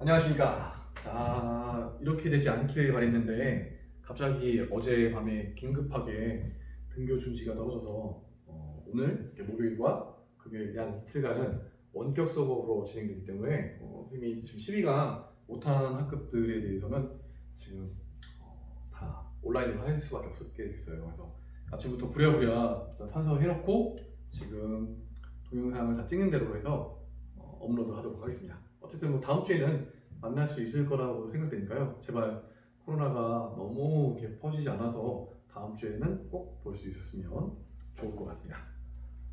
안녕하십니까. 자, 이렇게 되지 않길 바랬는데 갑자기 어젯밤에 긴급하게 등교 준지가 떨어져서 오늘 이렇게 목요일과 금요일 약 이틀간은 원격 수업으로 진행되기 때문에 선생님이 지금 12강 못하는 학급들에 대해서는 지금 다 온라인으로 할 수밖에 없게 됐어요. 그래서 아침부터 부랴부랴 일단 판서해놓고 지금 동영상을 다 찍는 대로 해서 업로드 하도록 하겠습니다. 어쨌든 뭐 다음 주에는 만날 수 있을 거라고 생각되니까요. 제발 코로나가 너무 이렇게 퍼지지 않아서 다음 주에는 꼭 볼 수 있었으면 좋을 것 같습니다.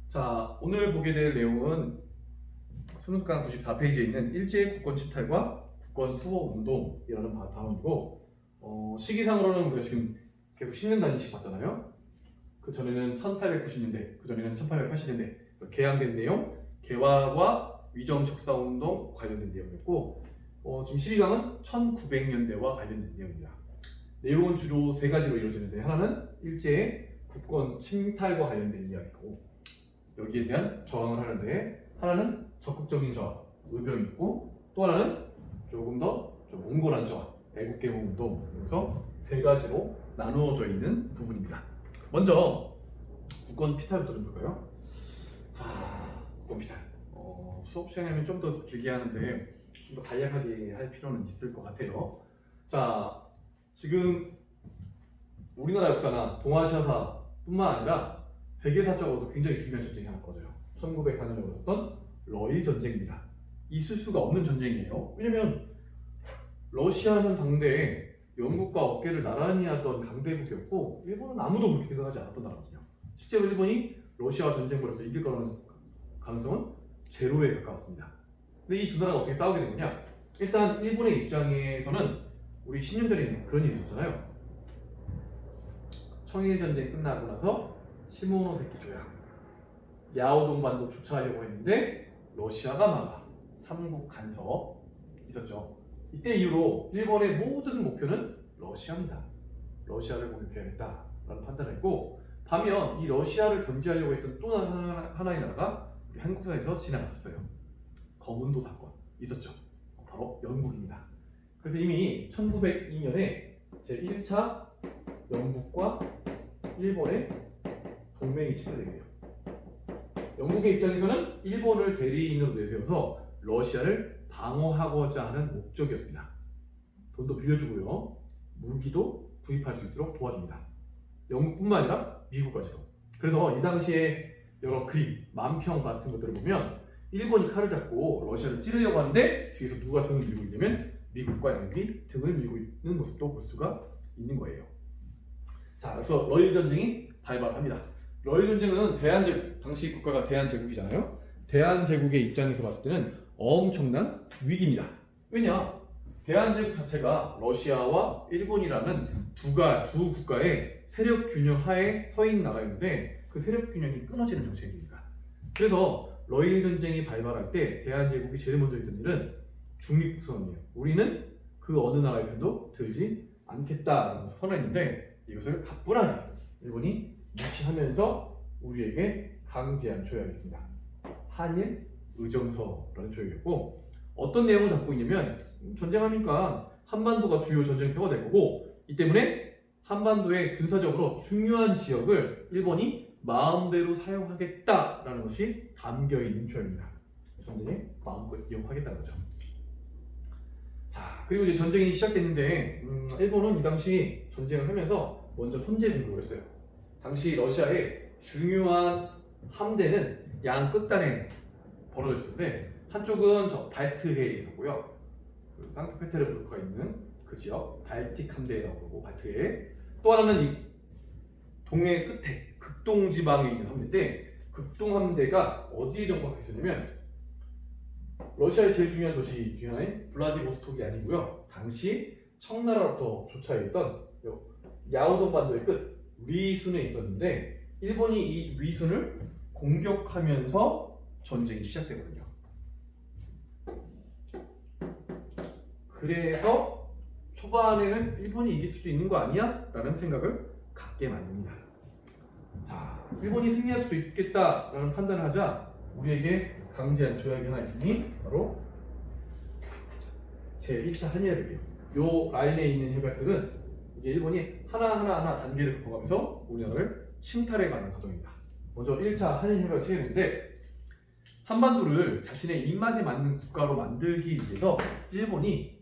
자, 오늘 보게 될 내용은 수능강 94페이지에 있는 일제 국권 침탈과 국권 수호 운동이라는 바탕이고 시기상으로는 우리가 지금 계속 10년 단위씩 봤잖아요. 그 전에는 1890년대, 그 전에는 1880년대 개항된 내용, 개화와 위정 척사운동 관련된 내용이었고 지금 12강은 1900년대와 관련된 내용입니다. 내용은 주로 세 가지로 이루어지는데 하나는 일제의 국권 침탈과 관련된 이야기고 여기에 대한 저항을 하는데 하나는 적극적인 저항, 의병이 있고 또 하나는 조금 더 좀 옹골한 저항, 애국개몽 운동. 그래서 세 가지로 나누어져 있는 부분입니다. 먼저 국권 피탈부터 좀 볼까요? 자, 국권 피탈. 수업 시간이면 좀 더 길게 하는데 좀 더 간략하게 할 필요는 있을 것 같아요. 자, 지금 우리나라 역사나 동아시아사뿐만 아니라 세계사적으로도 굉장히 중요한 전쟁이 하나 꺼져요. 1904년에 벌어졌던 러일 전쟁입니다. 있을 수가 없는 전쟁이에요. 왜냐면 러시아는 당대에 영국과 어깨를 나란히 하던 강대국이었고 일본은 아무도 그렇게 생각하지 않았던 나라거든요. 실제로 일본이 러시아와 전쟁 벌여서 이길 거라는 가능성은 제로에 가까웠습니다. 근데 이 두 나라가 어떻게 싸우게 된 거냐? 일단 일본의 입장에서는 우리 10년 전에 그런 일이 있었잖아요. 청일전쟁 끝나고 나서 시모노세키 조약, 야오동반도 조차하려고 했는데 러시아가 막아 삼국 간섭 있었죠. 이때 이후로 일본의 모든 목표는 러시아입니다. 러시아를 공격해야겠다라는 판단을 했고 반면 이 러시아를 견제하려고 했던 또 하나의 나라가 우리 한국사에서 지나갔었어요. 거문도 사건 있었죠. 바로 영국입니다. 그래서 이미 1902년에 제1차 영국과 일본의 동맹이 체결되게 돼요. 영국의 입장에서는 일본을 대리인으로 내세워서 러시아를 방어하고자 하는 목적이었습니다. 돈도 빌려주고요. 무기도 구입할 수 있도록 도와줍니다. 영국뿐만 아니라 미국까지도. 그래서 이 당시에 여러 그림, 만평 같은 것들을 보면 일본이 칼을 잡고 러시아를 찌르려고 하는데 뒤에서 누가 등을 밀고 있냐면 미국과 영국이 등을 밀고 있는 모습도 볼 수가 있는 거예요. 자, 그래서 러일 전쟁이 발발합니다. 러일 전쟁은 대한제국, 당시 국가가 대한제국이잖아요. 대한제국의 입장에서 봤을 때는 엄청난 위기입니다. 왜냐? 대한제국 자체가 러시아와 일본이라는 두 국가의 세력 균형 하에 서 있는 나라였는데 그 세력 균형이 끊어지는 정책입니다. 그래서 러일 전쟁이 발발할 때 대한제국이 제일 먼저 했던 일은 중립선언이에요. 우리는 그 어느 나라의 편도 들지 않겠다라는 선언했는데 이것을 가뿐하게 일본이 무시하면서 우리에게 강제한 조약이 있습니다. 한일 의정서라는 조약이었고 어떤 내용을 담고 있냐면 전쟁하니까 한반도가 주요 전쟁터가 될 거고 이 때문에 한반도의 군사적으로 중요한 지역을 일본이 마음대로 사용하겠다라는 것이 담겨 있는 조약입니다. 전쟁에 마음껏 이용하겠다는 거죠. 자, 그리고 이제 전쟁이 시작됐는데 일본은 이 당시 전쟁을 하면서 먼저 선제 공격을 했어요. 당시 러시아의 중요한 함대는 양 끝단에 벌어졌는데 한쪽은 저 발트해에 있었고요. 그 상트페테르부르크가 있는 그 지역 발틱 함대라고 부르고 발트해. 또 하나는 이 동해 끝에 극동 지방에 있는 함대인데 극동 함대가 어디에 정박해 있었냐면 러시아의 제일 중요한 도시 중에 하나인 블라디보스톡이 아니고요. 당시 청나라로부터 조차했던 야오동 반도의 끝 위순에 있었는데 일본이 이 위순을 공격하면서 전쟁이 시작되거든요. 그래서 초반에는 일본이 이길 수도 있는 거 아니야? 라는 생각을 갖게 만듭니다. 자, 일본이 승리할 수도 있겠다라는 판단을 하자 우리에게 강제한 조약이 하나 있으니 바로 제1차 한일협약이에요. 요 라인에 있는 협약들은 이제 일본이 하나하나 단계를 거쳐가면서 우리나라를 침탈해가는 과정입니다. 먼저 1차 한일협약을 체결했는데 한반도를 자신의 입맛에 맞는 국가로 만들기 위해서 일본이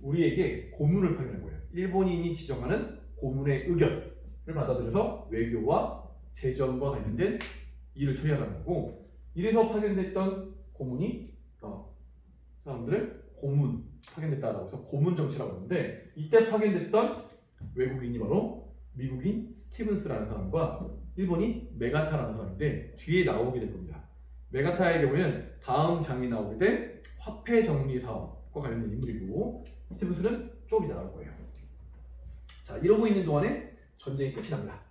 우리에게 고문을 파견한 거예요. 일본인이 지정하는 고문의 의견을 받아들여서 외교와 재정과 관련된 일을 처리하는 거고, 이래서 파견됐던 고문이 사람들을 고문 파견됐다라고 해서 고문 정치라고 하는데, 이때 파견됐던 외국인이 바로 미국인 스티븐스라는 사람과 일본인 메가타라는 사람인데 뒤에 나오게 될 겁니다. 메가타의 경우에는 다음 장에 나오게 될 화폐 정리 사업과 관련된 인물이고, 스티븐스는 좀 이따 나올 거예요. 자, 이러고 있는 동안에 전쟁이 끝이 납니다.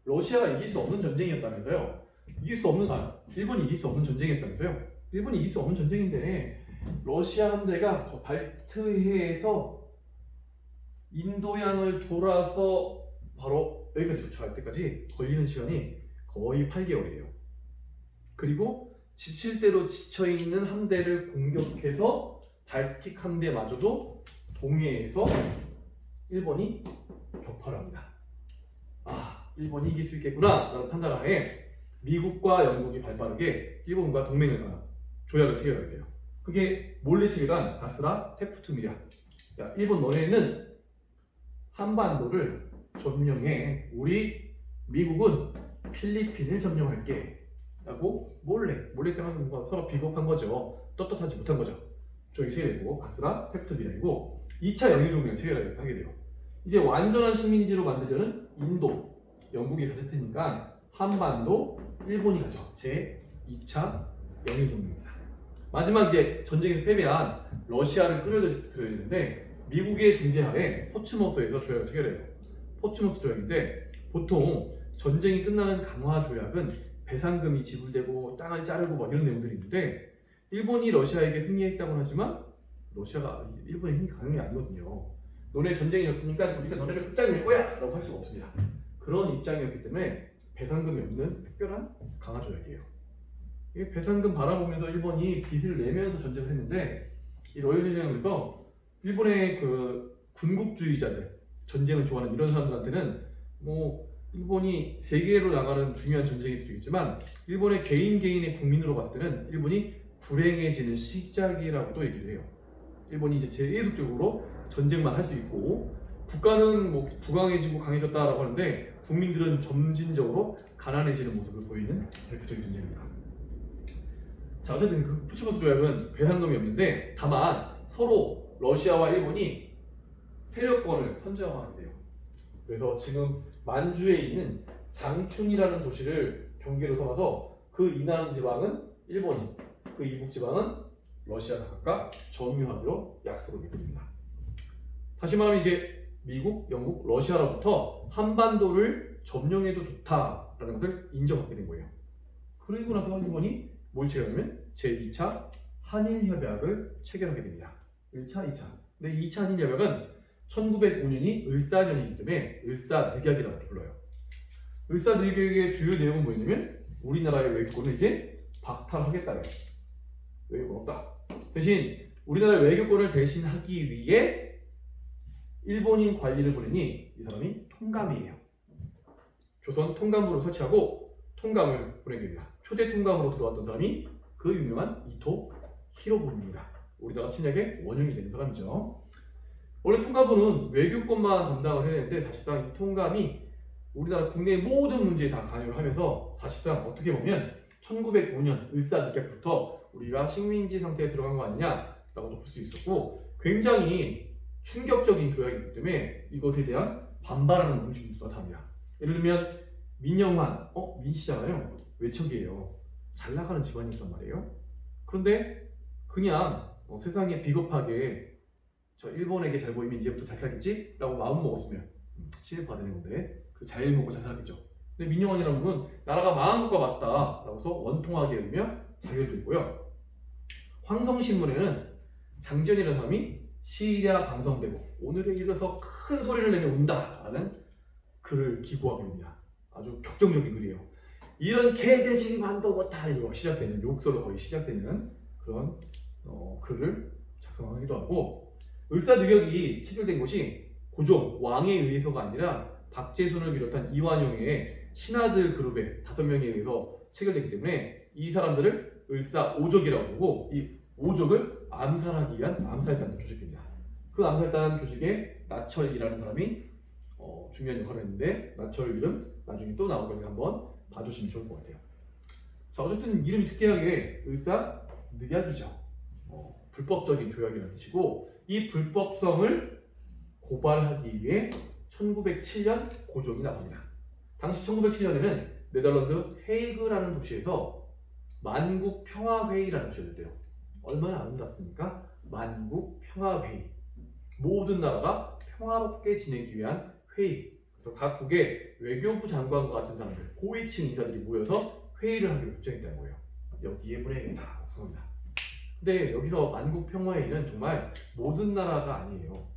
러시아가 이길 수 없는 전쟁이었다면서요. 일본이 이길 수 없는 전쟁이었다면서요. 일본이 이길 수 없는 전쟁인데 러시아 함대가 저 발트해에서 인도양을 돌아서 바로 여기까지 도착할 때까지 걸리는 시간이 거의 8개월이에요. 그리고 지칠 대로 지쳐있는 함대를 공격해서 발틱 함대마저도 동해에서 일본이 격파를 합니다. 일본이 이길 수 있겠구나 라는 판단하에 미국과 영국이 발빠르게 일본과 동맹을 조약을 체결하게 돼요. 그게 몰래 체결한 바스라 테프트미랴. 야, 일본 너네는 한반도를 점령해. 우리 미국은 필리핀을 점령할게 라고 몰래 때문에 뭔가 서로 비겁한 거죠. 떳떳하지 못한 거죠. 조약이 체결되고 바스라 테프트미랴이고 2차 영일동맹을 체결하게 돼요. 이제 완전한 식민지로 만들려는 인도, 영국이 가질 테니까 한반도, 일본이 가죠. 제 2차 영일동맹입니다. 마지막 이제 전쟁에서 패배한 러시아를 끌어들여야 되는데 미국의 중재하에 포츠머스에서 조약을 체결해요. 포츠머스 조약인데 보통 전쟁이 끝나는 강화 조약은 배상금이 지불되고 땅을 자르고 막 이런 내용들이 있는데 일본이 러시아에게 승리했다고 하지만 러시아가 일본의 힘이 강한 게 아니거든요. 너네 전쟁이 졌으니까 우리가 너네를 끝장낼 거야! 라고 할 수가 없습니다. 그런 입장이었기 때문에 배상금이 없는 특별한 강화 조약이에요. 이게 배상금 바라보면서 일본이 빚을 내면서 전쟁을 했는데 이 러일 전쟁에서 일본의 그 군국주의자들, 전쟁을 좋아하는 이런 사람들한테는 일본이 세계로 나가는 중요한 전쟁일 수도 있지만 일본의 개인의 국민으로 봤을 때는 일본이 불행해지는 시작이라고도 얘기를 해요. 일본이 이제 계속적으로 전쟁만 할 수 있고 국가는 부강해지고 강해졌다라고 하는데 국민들은 점진적으로 가난해지는 모습을 보이는 대표적인 전쟁입니다. 자, 어쨌든 그 포츠머스 조약은 배상금이 없는데 다만 서로 러시아와 일본이 세력권을 선정하게 돼요. 그래서 지금 만주에 있는 장춘이라는 도시를 경계로 삼아서 그 이남 지방은 일본이, 그 이북 지방은 러시아가 각각 점유하기로 약속을 맺습니다. 다시 말하면 이제 미국, 영국, 러시아로부터 한반도를 점령해도 좋다라는 것을 인정하게 된 거예요. 그리고 나서 일본이 뭘 체결하면 제2차 한일협약을 체결하게 됩니다. 1차, 2차. 근데 2차 한일협약은 1905년이 을사년이기 때문에 을사늑약이라고 불러요. 을사늑약의 주요 내용은 뭐였냐면 우리나라의 외교권을 이제 박탈하겠다는 거예요. 외교권 없다. 대신 우리나라의 외교권을 대신하기 위해 일본인 관리를 보내니 이 사람이 통감이에요. 조선 통감부를 설치하고 통감을 보내게 됩니다. 초대 통감으로 들어왔던 사람이 그 유명한 이토 히로부미입니다. 우리나라 침략의 원흉이 되는 사람이죠. 원래 통감부는 외교권만 담당을 해야 되는데 사실상 이 통감이 우리나라 국내의 모든 문제에 다 관여를 하면서 사실상 어떻게 보면 1905년 을사늑약부터 우리가 식민지 상태에 들어간 거 아니냐라고도 볼 수 있었고 굉장히 충격적인 조약이기 때문에 이것에 대한 반발하는 움직임도 나타납니다. 예를 들면 민영환, 민씨잖아요. 외척이에요. 잘 나가는 집안이었단 말이에요. 그런데 그냥 세상에 비겁하게 저 일본에게 잘 보이면 이제부터 잘 살겠지? 라고 마음 먹었으면 침해받는 건데 잘 먹고 잘 살겠죠. 근데 민영환이라는 분은 나라가 망한 것과 맞다 라고 해서 원통하게 여기며 자결도 있고요. 황성신문에는 장지연이라는 사람이 시랴 방성되고 오늘에 이르러서 큰 소리를 내며 운다 라는 글을 기고하게 됩니다. 아주 격정적인 글이에요. 이런 개돼지만도 못하 이거 시작되는 욕설로 거의 시작되는 그런 글을 작성하기도 하고 을사늑역이 체결된 것이 고종 왕에 의해서가 아니라 박재순을 비롯한 이완용의 신하들 그룹의 5명에 의해서 체결됐기 때문에 이 사람들을 을사오족이라고 부르고 이 오족을 암살하기 위한 암살단 조직입니다. 그 암살단 조직에 나철이라는 사람이 중요한 역할을 했는데 나철 이름 나중에 또 나오거든요. 한번 봐주시면 좋을 것 같아요. 자, 어쨌든 이름이 특이하게 을사늑약이죠. 불법적인 조약이라는 뜻이고 이 불법성을 고발하기 위해 1907년 고종이 나섭니다. 당시 1907년에는 네덜란드 헤이그라는 도시에서 만국평화회의라는 것이 열렸대요. 얼마나 아름답습니까? 만국평화회의. 모든 나라가 평화롭게 지내기 위한 회의. 그래서 각국의 외교부 장관과 같은 사람들, 고위층 인사들이 모여서 회의를 하기로 결정했다는 거예요. 여기에 불행이다. 죄송합니다. 근데 여기서 만국평화회의는 정말 모든 나라가 아니에요.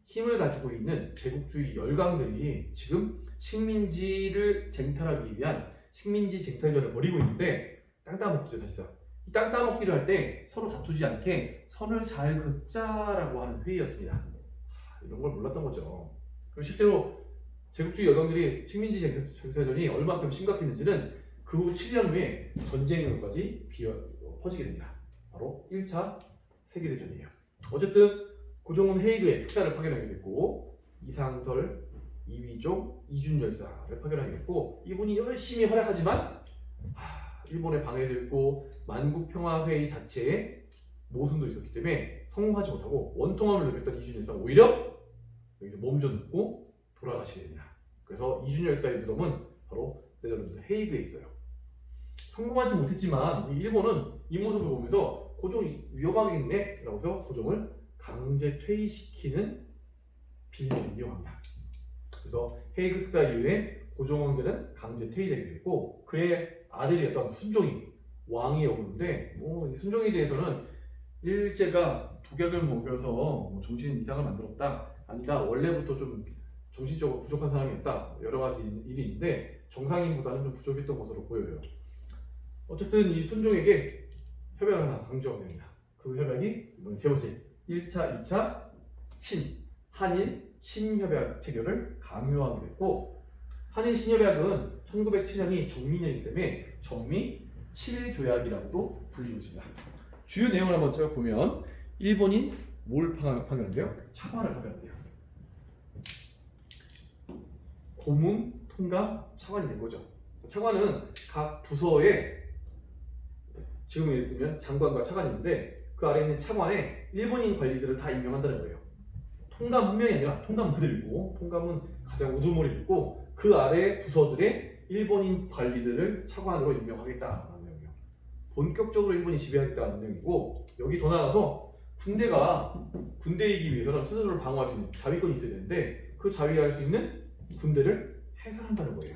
힘을 가지고 있는 제국주의 열강들이 지금 식민지를 쟁탈하기 위한 식민지 쟁탈전을 벌이고 있는데 땅 따먹기죠 사실상. 이 땅 따먹기를 할 때 서로 다투지 않게 선을 잘 긋자라고 하는 회의였습니다. 이런 걸 몰랐던 거죠. 그리고 실제로 제국주의 열강들이 식민지 쟁탈전이 얼마큼 심각했는지는 그 후 7년 후에 전쟁으로까지 퍼지게 됩니다. 바로 1차 세계대전이에요. 어쨌든 고종은 헤이그에 특사를 파견하게 됐고 이상설, 이휘종, 이준열사를 파견하게 됐고 이분이 열심히 활약하지만 일본의 방해도 있고 만국평화회의 자체에 모순도 있었기 때문에 성공하지 못하고 원통함을 느꼈던 이준열사가 오히려 여기서 몸져 눕고 돌아가시게 됩니다. 그래서 이준열사의 무덤은 바로 네덜란드 헤이그에 있어요. 성공하지 못했지만 일본은 이 모습을 보면서 고종이 위험하겠네 라고 해서 고종을 강제 퇴위시키는 빌미를 이용합니다. 그래서 헤이그 특사 이후에 고종 황제는 강제 퇴위되게 됐고 그의 아들이었던 순종이 왕이 오는데 이 순종에 대해서는 일제가 독약을 먹여서 정신 이상을 만들었다 아니다 원래부터 좀 정신적으로 부족한 사람이었다 여러 가지 일이 있는데 정상인보다는 좀 부족했던 것으로 보여요. 어쨌든 이 순종에게 협약을 하나 강조하게 됩니다. 그 협약이 이번 세 번째 1차, 2차 한일 신협약 체결을 강요하게 됐고 한일 신협약은 1907년이 정민년이기 때문에 정미 7조약이라고도 불리고 있습니다. 주요 내용을 한번 제가 보면 일본인 뭘 파견한대요? 차관을 파견한대요. 고문, 통감, 차관이 된 거죠. 차관은 각 부서에 지금 예를 들면 장관과 차관이 있는데 그 아래에 있는 차관에 일본인 관리들을 다 임명한다는 거예요. 통감 한 명이 아니라 통감은 그대로고 통감은 가장 우두머리 있고 그 아래 부서들의 일본인 관리들을 차관으로 임명하겠다는 내용이에요. 본격적으로 일본이 지배하겠다는 내용이고 여기 더 나아가서 군대가 군대이기 위해서는 스스로를 방어할 수 있는 자위권이 있어야 되는데 그 자위할 수 있는 군대를 해산한다는 거예요.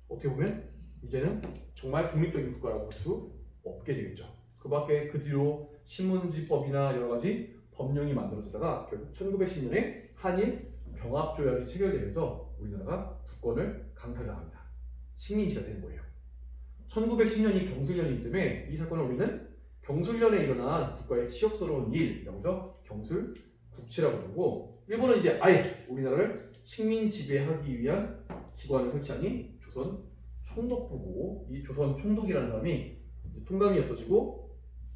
어떻게 보면 이제는 정말 독립적인 국가라고 볼 수 없게 되겠죠. 그 밖에 그 뒤로 신문지법이나 여러 가지 법령이 만들어지다가 결국 1910년에 한일 병합조약이 체결되면서 우리나라가 국권을 강탈당합니다. 식민지가 되는 거예요. 1910년이 경술년이기 때문에 이 사건을 우리는 경술년에 일어난 국가의 치욕스러운 일이라고 해서 경술국치라고 부르고 일본은 이제 아예 우리나라를 식민 지배하기 위한 기관을 설치하니 조선 총독부고 이 조선 총독이라는 사람이 통감이 없어지고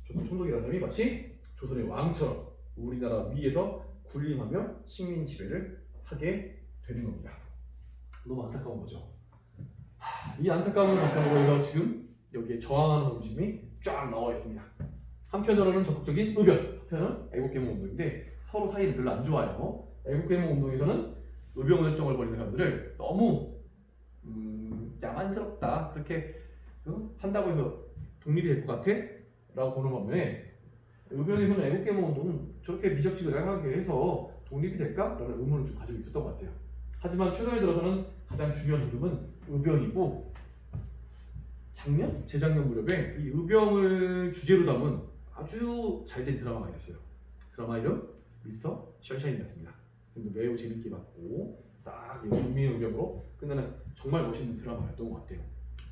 조선 총독이라는 사람이 마치 조선의 왕처럼 우리나라 위에서 군림하며 식민 지배를 하게 되는 겁니다. 너무 안타까운 거죠. 이 안타까움을 바탕으로 해서 지금 여기에 저항하는 움직임이 쫙 나와 있습니다. 한편으로는 적극적인 의변, 한편은 애국개몽 운동인데 서로 사이를 별로 안 좋아요. 애국개몽 운동에서는 의병 활동을 벌이는 사람들을 너무 야만스럽다 그렇게 한다고 해서 독립이 될 것 같아? 라고 보는 반면에 의병에서는 애국개몽 운동은 저렇게 미적지근하게 해서 독립이 될까? 라는 의문을 좀 가지고 있었던 것 같아요. 하지만 최근에 들어서는 가장 중요한 흐름은 의병이고 작년? 재작년 무렵에 이 의병을 주제로 담은 아주 잘된 드라마가 있었어요. 드라마 이름 미스터 션샤인이었습니다. 매우 재밌게 봤고 딱 국민 의병으로 끝나는 정말 멋있는 드라마였던 것 같아요.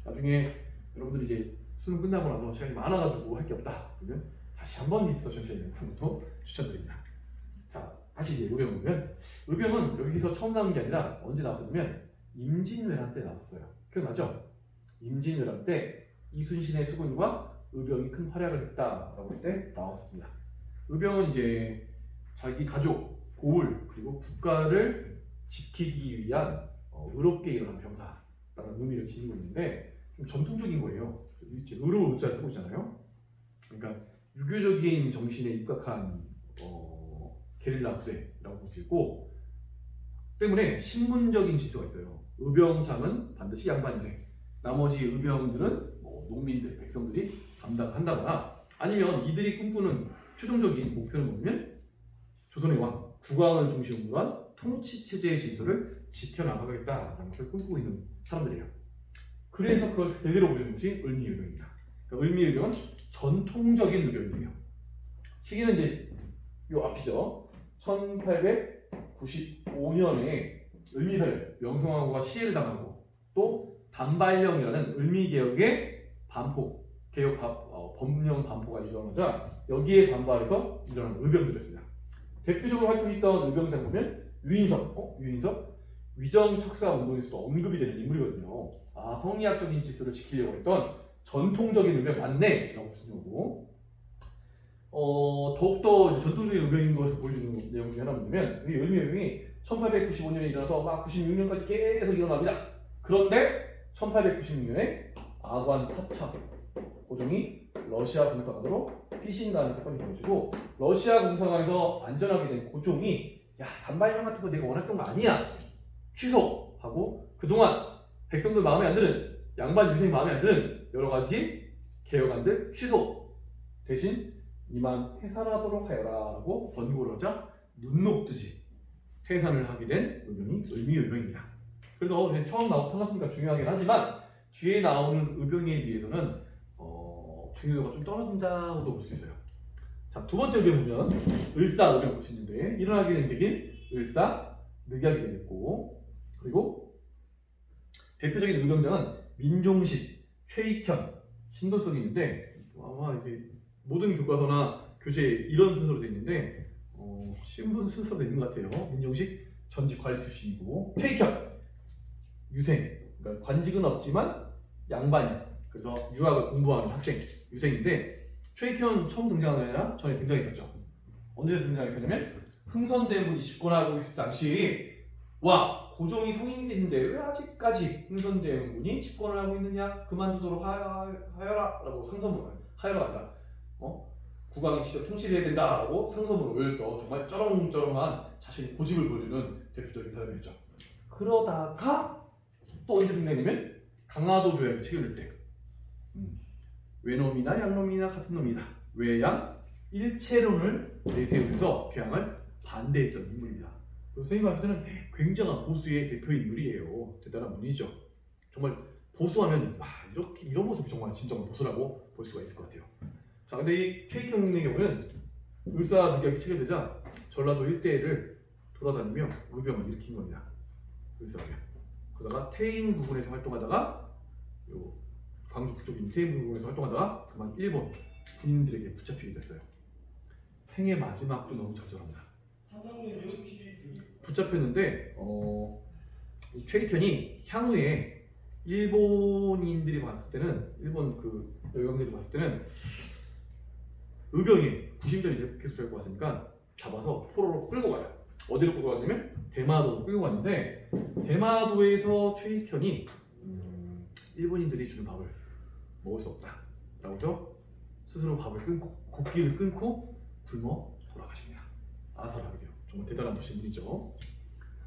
나중에 여러분들이 이제 수능 끝나고 나서 시간이 많아가지고 할 게 없다 그러면 다시 한번 리스터 전시해드리는 것도 추천드립니다. 자, 다시 이제 의병 보면 의병은 여기서 처음 나온 게 아니라 언제 나왔었냐면 임진왜란 때 나왔어요. 기억나죠? 임진왜란 때 이순신의 수군과 의병이 큰 활약을 했다라고 할 때 나왔었습니다. 의병은 이제 자기 가족, 고을 그리고 국가를 지키기 위한 의롭게 일어난 병사라는 의미를 지니고 있는데 좀 전통적인 거예요. 이제 의로울 의자를 쓰고 있잖아요. 그러니까 유교적인 정신에 입각한 게릴라 부대라고 볼 수 있고 때문에 신분적인 질서가 있어요. 의병장은 반드시 양반 유생, 나머지 의병들은 농민들, 백성들이 담당한다거나 아니면 이들이 꿈꾸는 최종적인 목표는 뭐냐면 조선의 왕, 국왕을 중심으로 한 통치 체제의 질서를 지켜나가겠다라는 것을 꿈꾸고 있는 사람들이에요. 그래서 그걸 제대로 보여준 것이 을미의병입니다. 그러니까 을미의병은 전통적인 의병이에요. 시기는 이제 요 앞이죠. 1895년에 을미사열, 명성황후가 시해를 당하고 또 단발령이라는 을미개혁의 법령 반포가 일어나자 여기에 반발해서 일어난 의병들이었습니다. 대표적으로 활동했던 의병장 보면 유인석, 위정척사 운동에서도 언급이 되는 인물이거든요. 아, 성리학적인 질서를 지키려고 했던 전통적인 의병 맞네 라고 쓰는 거고 더욱더 전통적인 의병인 것을 보여주는 내용 중에 하나는 뭐냐면 이 을미의병이 1895년에 일어나서 막 96년까지 계속 일어납니다. 그런데 1896년에 아관 타차 고종이 러시아 공사관으로 피신가하는 사건이 벌어지고 러시아 공사관에서 안전하게 된 고종이 야 단발령 같은 거 내가 원했던 거 아니야 취소하고 그동안 백성들 마음에 안 드는 양반 유생이 마음에 안 드는 여러 가지 개혁안들 취소 대신 이만 해산하도록 하여라라고 권고를 하자 눈 녹듯이 해산을 하게 된 의병이 을미의병입니다. 그래서 처음 나왔으니까 중요하긴 하지만 뒤에 나오는 의병에 비해서는 중요도가 좀 떨어진다고도 볼 수 있어요. 자, 두 번째 의병 보면 을사의병 볼 수 있는데 일어나게 된 계기는 을사늑약이 됐고 그리고 대표적인 의병장은 민종식, 최익현, 신도석이 있는데 아마 이게 모든 교과서나 교재에 이런 순서로 되어 있는데 신분 순서로 있는 것 같아요. 민종식 전직 관리 출신이고 최익현 유생, 그러니까 관직은 없지만 양반이 그래서 유학을 공부하는 학생 유생인데 최익현 처음 등장한 게 아니라 전에 등장했었죠. 언제 등장했었냐면 흥선대원군이 집권하고 있을 당시 와 고종이 성인됐는데 왜 아직까지 흥선대원군이 집권을 하고 있느냐 그만두도록 하여라 라고 상소문을 하여가 아니라 국왕이 직접 통치를 해야 된다라고 상소문을 올렸던 정말 쩌렁쩌렁한 자신의 고집을 보여주는 대표적인 사람이었죠. 그러다가 또 언제 등장했냐면 강화도 조약이 체결될 때 외놈이나 양놈이나 같은 놈이다 외양 일체론을 내세우면서 개항을 반대했던 인물입니다. 선생님 봤을 때는 굉장한 보수의 대표 인물이에요. 대단한 분이죠. 정말 보수하면 이렇게 이런 모습이 정말 진정한 보수라고 볼 수가 있을 것 같아요. 자, 근데 이 최익현의 경우는 을사늑약이 체결되자 전라도 일대를 돌아다니며 의병을 일으킨 겁니다. 을사늑약. 그러다가 태인 부근에서 활동하다가 광주 북쪽에 있는 태인 부근에서 활동하다가 그만 일본 군인들에게 붙잡히게 됐어요. 생애 마지막도 너무 절절합니다. 붙잡혔는데 최익현이 향후에 일본인들이 봤을 때는 일본 그 여경들이 봤을 때는 의병이 구심전이 계속 될 것 같으니까 잡아서 포로로 끌고 가요. 어디로 끌고 가냐면 대마도로 끌고 갔는데 대마도에서 최익현이 일본인들이 주는 밥을 먹을 수 없다 라고 해서 스스로 밥을 끊고 곡기를 끊고 굶어 돌아가십니다. 아사를 하게 돼요. 정말 대단한 분이죠.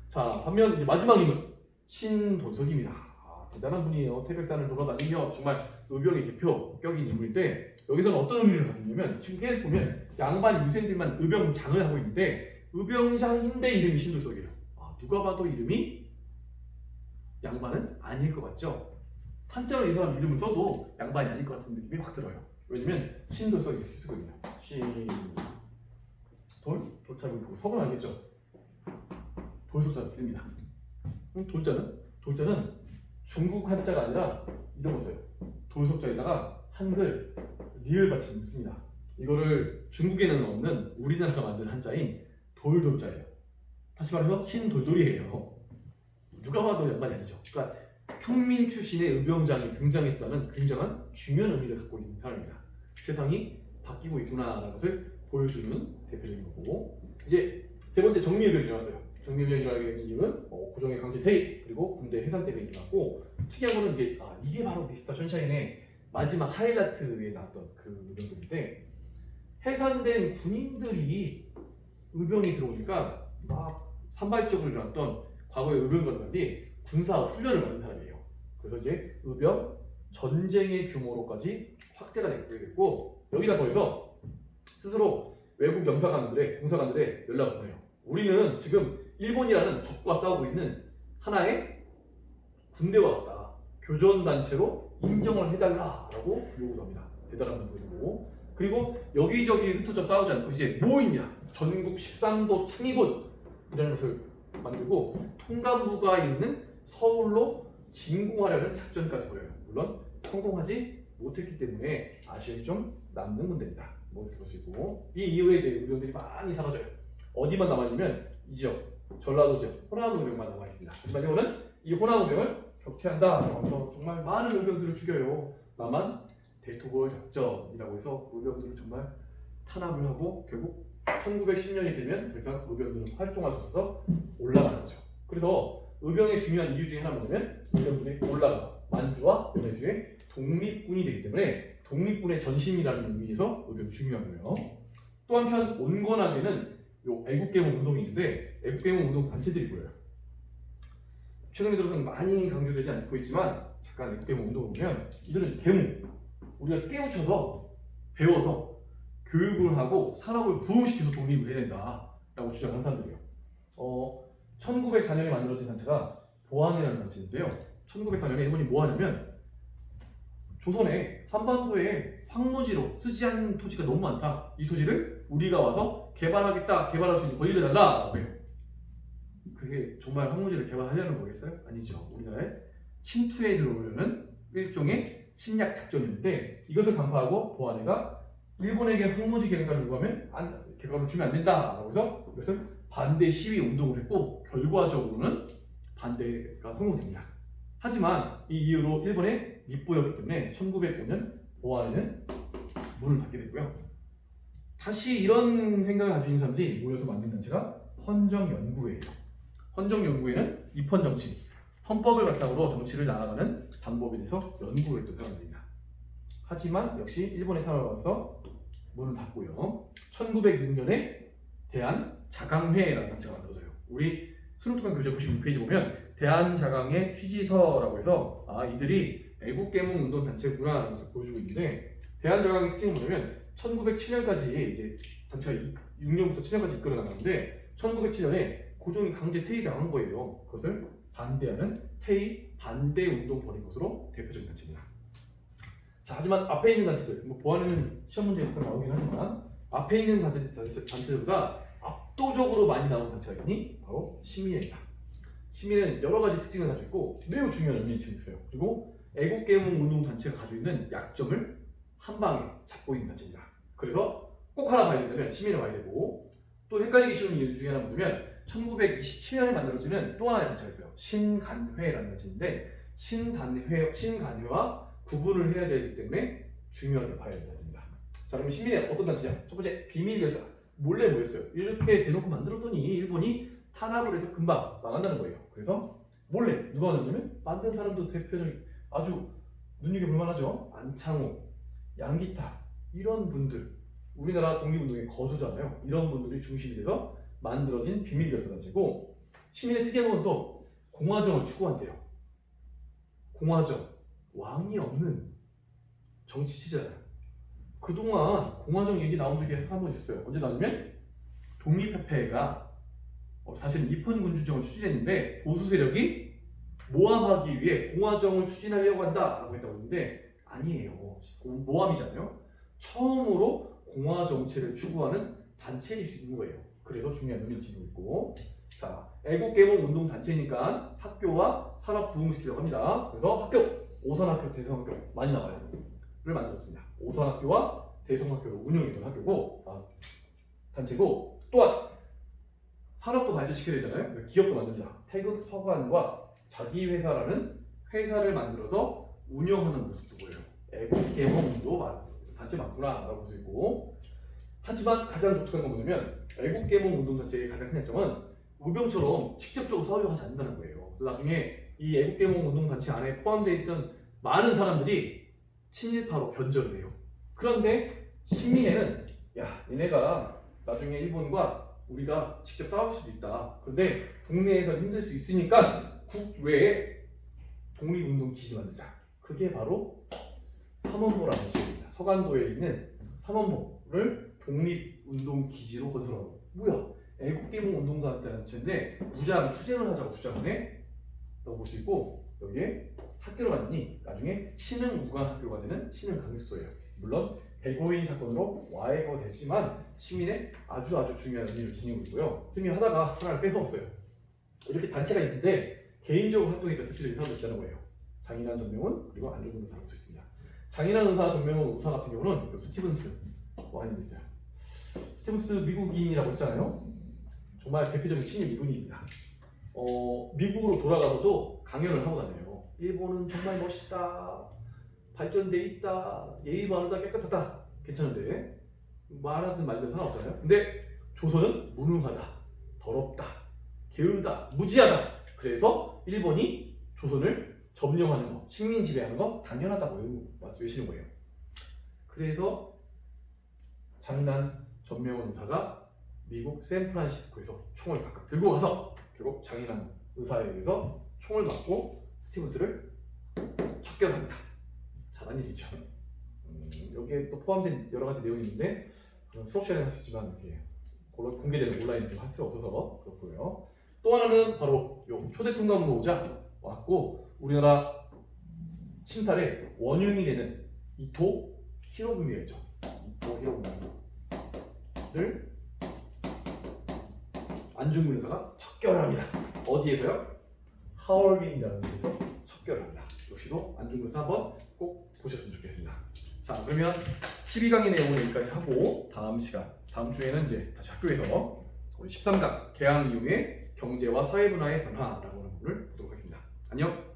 자, 반면 이제 마지막 인물 신돈석입니다. 대단한 분이에요. 태백산을 돌아다니며 정말 의병의 대표격인 인물인데 여기서는 어떤 의미를 가지고 있냐면 지금 계속 보면 양반 유생들만 의병장을 하고 있는데 의병장인데 이름이 신돈석이에요. 누가 봐도 이름이 양반은 아닐 것 같죠? 한자로 이 사람 이름을 써도 양반이 아닐 것 같은 느낌이 확 들어요. 왜냐면 신돈석이 이렇게 쓰거든요. 돌자고 보고 석은 알겠죠? 돌석자를 씁니다. 돌자는 중국 한자가 아니라 이런 거 써요. 돌석자에다가 한글 리을 받침을 씁니다. 이거를 중국에는 없는 우리나라가 만든 한자인 돌돌자예요. 다시 말해서 흰 돌돌이에요. 누가 봐도 연관이 안 되죠. 그러니까 평민 출신의 의병장이 등장했다는 굉장한 중요한 의미를 갖고 있는 사람입니다. 세상이 바뀌고 있구나라는 것을 보여주는 대표적인 거고, 이제 세 번째 정미의병이 일어났어요. 정미의병이 일어나게 된 이유는 고종의 강제 퇴위 그리고 군대 해산 때문에 일어났고, 특이한 거는 이게 바로 미스터 션샤인의 마지막 하이라이트에 나왔던 그 의병들인데, 해산된 군인들이 의병이 들어오니까 막 산발적으로 일어났던 과거의 의병들이 군사 훈련을 받은 사람이에요. 그래서 이제 의병 전쟁의 규모로까지 확대가 되게 됐고, 여기다 더해서 스스로 외국 영사관들의 공사관들의 연락을 보내요. 우리는 지금 일본이라는 적과 싸우고 있는 하나의 군대와 같다. 교전단체로 인정을 해달라라고 요구합니다. 대단한 분들이고, 그리고 여기저기 흩어져 싸우지 않고 이제 뭐 있냐? 전국 13도 창의군이라는 것을 만들고 통감부가 있는 서울로 진공하려는 작전까지 벌여요. 물론 성공하지 못했기 때문에 아쉬움이 좀 남는 문제입니다. 뭐 이렇게 볼 수 있고, 이 이후에 이제 의병들이 많이 사라져요. 어디만 남아있냐면 이 지역, 전라도 지역 호남의병만 남아 있습니다. 하지만 이거는 이 호남의병을 격퇴한다. 그래서 정말 많은 의병들을 죽여요. 다만 대토벌 작전이라고 해서 의병들을 정말 탄압을 하고 결국 1910년이 되면 더 이상 의병들은 활동할 수 없어서 올라가는 거죠. 그래서 의병의 중요한 이유 중에 하나가 뭐냐면 의병들이 올라가 만주와 연해주의 독립군이 되기 때문에 독립군의 전신이라는 의미에서 의병이 중요한 거예요. 또 한편 온건하게는 요 애국계몽 운동이 있는데, 애국계몽 운동 단체들이 보여요. 최근에 들어서는 많이 강조되지 않고 있지만 잠깐 애국계몽 운동을 보면 이들은 계몽, 우리가 깨우쳐서 배워서 교육을 하고 산업을 부흥시켜서 독립을 해야 된다라고 주장하는 사람들이에요. 1904년에 만들어진 단체가 보안이라는 단체인데요. 1904년에 일본이 뭐 하냐면 조선에 한반도에 황무지로 쓰지 않는 토지가 너무 많다. 이 토지를 우리가 와서 개발하겠다. 개발할 수 있는 권리를 달라고 해요. 그게 정말 황무지를 개발하려는 거겠어요? 아니죠. 우리나라에 침투에 들어오려는 일종의 침략 작전인데, 이것을 간파하고 보안회가 일본에게 황무지 개발을 요구하면 개발을 주면 안 된다라고 해서 이것을 반대 시위 운동을 했고, 결과적으로는 반대가 성공됩니다. 하지만 이 이후로 일본에 밑보였기 때문에 1905년 보안회는 문을 닫게 되고요. 다시 이런 생각을 가지고 있는 사람들이 모여서 만든 단체가 헌정연구회예요. 헌정연구회는 입헌정치, 헌법을 바탕으로 정치를 나아가는 방법에 대해서 연구를 했던 사람들입니다. 하지만 역시 일본의 탄압을 받아서 문을 닫고요. 1906년에 대한자강회라는 단체가 만들어져요. 우리 수능특강 교재 96페이지 보면 대한자강회 취지서라고 해서 이들이 애국계몽 운동 단체구나 라는 것을 보여주고 있는데, 대한자강의 특징은 뭐냐면 1907년까지 이제 단체가 6년부터 7년까지 이끌어 나가는데, 1907년에 고종이 강제 퇴위당한 거예요. 그것을 반대하는 퇴위 반대 운동 벌인 것으로 대표적인 단체입니다. 자, 하지만 앞에 있는 단체들, 보안에는 시험 문제에 가끔 나오긴 하지만 앞에 있는 단체들보다 압도적으로 많이 나오는 단체가 있으니 바로 시민회입니다. 시민회는 여러 가지 특징을 가지고 있고 매우 중요한 의미를 지니고 있어요. 그리고 애국계몽 운동 단체가 가지고 있는 약점을 한 방에 잡고 있는 단체입니다. 그래서 꼭 하나 봐야 된다면 시민회 봐야 되고, 또 헷갈리기 쉬운 이유 중에 하나는 뭐냐면 1927년에 만들어지는 또 하나의 단체가 있어요. 신간회라는 단체인데, 신간회와 구분을 해야 되기 때문에 중요하게 봐야 되는 단체입니다. 자, 그럼 시민회 어떤 단체냐? 첫 번째, 비밀리에서 몰래 모였어요. 이렇게 대놓고 만들었더니 일본이 탄압을 해서 금방 망한다는 거예요. 그래서 몰래 누가 만들냐면 만든 사람도 대표적인 아주 눈여겨볼 만하죠. 안창호, 양기타 이런 분들, 우리나라 독립운동의 거주잖아요. 이런 분들이 중심이 돼서 만들어진 비밀결사 단체고, 시민의 특이한 건 또 공화정을 추구한대요. 공화정, 왕이 없는 정치체제잖아요. 그동안 공화정 얘기 나온 적이 한 번 있었어요. 언제 나오냐면 독립협회가 사실 입헌군주정을 추진했는데 보수 세력이 모함하기 위해 공화정을 추진하려고 한다라고 했다고 했는데, 아니에요. 모함이잖아요. 처음으로 공화 정체를 추구하는 단체일 수 있는 거예요. 그래서 중요한 의미를 지니고 있고, 자, 애국계몽 운동 단체니까 학교와 산업 부흥시키려고 합니다. 그래서 학교, 오선학교, 대성학교 많이 나와요. 를 만들었습니다. 오선학교와 대성학교로 운영했던 학교고 단체고 또한 산업도 발전시켜야 되잖아요. 그래서 기업도 만듭니다. 태극 서관과 자기 회사라는 회사를 만들어서 운영하는 모습도 보여요. 애국개몽도 단체 맞구나라고 볼 수 있고 하지만 가장 독특한 건 뭐냐면 애국개몽 운동단체의 가장 큰 약점은 우병처럼 직접적으로 싸우려고 하지 않는다는 거예요. 그래서 나중에 이 애국개몽 운동단체 안에 포함되어 있던 많은 사람들이 친일파로 변절을 해요. 그런데 신민회는 야 얘네가 나중에 일본과 우리가 직접 싸울 수도 있다. 그런데 국내에서 힘들 수 있으니까 국외에 독립운동 기지 만들자. 그게 바로 삼원보라는 지역입니다. 서간도에 있는 삼원보를 독립운동 기지로 건설하고 뭐야? 애국개몽 운동단체인데 무장 투쟁을 하자고 주장을 해? 라고 볼 수 있고 여기에 학교를 만드니 나중에 신흥무관학교가 되는 신흥강습소예요. 물론 배고인 사건으로 와해가 되지만 시민의 아주 중요한 의미를 지니고 있고요. 선생님이 하다가 하나를 빼먹었어요. 이렇게 단체가 있는데 개인적으로 활동했던 대표적인 사람도 있다는 거예요. 장인환 전명훈 그리고 안중근 의사라고 써 있습니다. 장인환 의사, 전명훈 의사 같은 경우는 스티븐스 와인이 있어요. 스티븐스 미국인이라고 했잖아요. 정말 대표적인 친일 미군인입니다. 미국으로 돌아가서도 강연을 하고 다녀요. 일본은 정말 멋있다. 발전돼 있다. 예의 바르다. 깨끗하다. 괜찮은데 말하든 말든 상관없잖아요. 근데 조선은 무능하다. 더럽다. 게으르다. 무지하다. 그래서 일본이 조선을 점령하는 거, 식민 지배하는 거 당연하다고 외치는 거예요. 그래서 장인환 전명훈 의사가 미국 샌프란시스코에서 총을 각각 들고 가서 결국 장인환 의사에 의해서 총을 맞고 스티븐스를 척결합니다. 잘한 일이죠. 여기에 또 포함된 여러 가지 내용이 있는데 수업 시간에 할 수 있지만 이렇게 공개되는 온라인을 할 수 없어서 그렇고요. 또 하나는 바로 요 초대 통감로자 왔고 우리나라 침탈의 원흉이 되는 이토 히로부미가 있죠. 이토 히로부미를 안중근 의사가 척결합니다. 어디에서요? 하얼빈이라는 데서 척결합니다. 역시도 안중근 의사 한번 꼭 보셨으면 좋겠습니다. 자 그러면 12강의 내용은 여기까지 하고 다음 주에는 이제 다시 학교에서 우리 13강 개항 이후의 경제와 사회문화의 변화라고 하는 부분을 보도록 하겠습니다. 안녕.